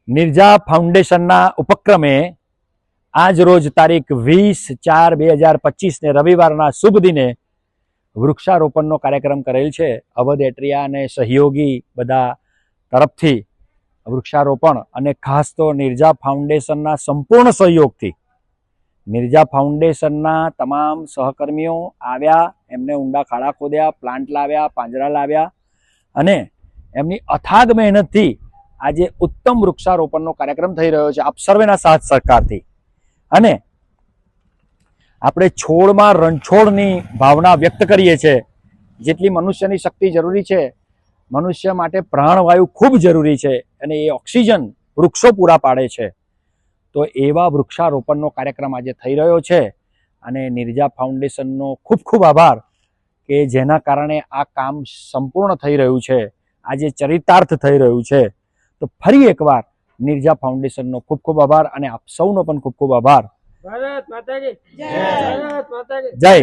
નિર્જા ફાઉન્ડેશનના ઉપક્રમે આજ રોજ તારીખ 20/4/2025 ને રવિવારના શુભ દિને વૃક્ષારોપણનો કાર્યક્રમ કરેલ છે. અવધ એટ્રિયા અને સહયોગી બધા તરફથી વૃક્ષારોપણ, અને ખાસ તો નિર્જા ફાઉન્ડેશનના સંપૂર્ણ સહયોગથી નિર્જા ફાઉન્ડેશનના તમામ સહકર્મીઓ આવ્યા, એમને ઊંડા ખાડા ખોદ્યા, પ્લાન્ટ લાવ્યા, પાંજરા લાવ્યા, અને એમની અથાગ મહેનતથી આજે ઉત્તમ વૃક્ષારોપણનો કાર્યક્રમ થઈ રહ્યો છે આપ સર્વેના સાથ સહકારથી. અને આપણે છોડમાં રણછોડની ભાવના વ્યક્ત કરીએ છીએ. જેટલી મનુષ્યની શક્તિ જરૂરી છે, મનુષ્ય માટે પ્રાણવાયુ ખૂબ જરૂરી છે, અને એ ઓક્સિજન વૃક્ષો પૂરા પાડે છે. તો એવા વૃક્ષારોપણનો કાર્યક્રમ આજે થઈ રહ્યો છે, અને નિર્જા ફાઉન્ડેશનનો ખૂબ ખૂબ આભાર કે જેના કારણે આ કામ સંપૂર્ણ થઈ રહ્યું છે, આજે ચરિતાર્થ થઈ રહ્યું છે. તો ફરી એકવાર નિર્જા ફાઉન્ડેશનનો ખૂબ ખૂબ આભાર, અને આપ સૌનો પણ ખૂબ ખૂબ આભાર. ભારત માતા કી જય. ભારત માતા કી જય.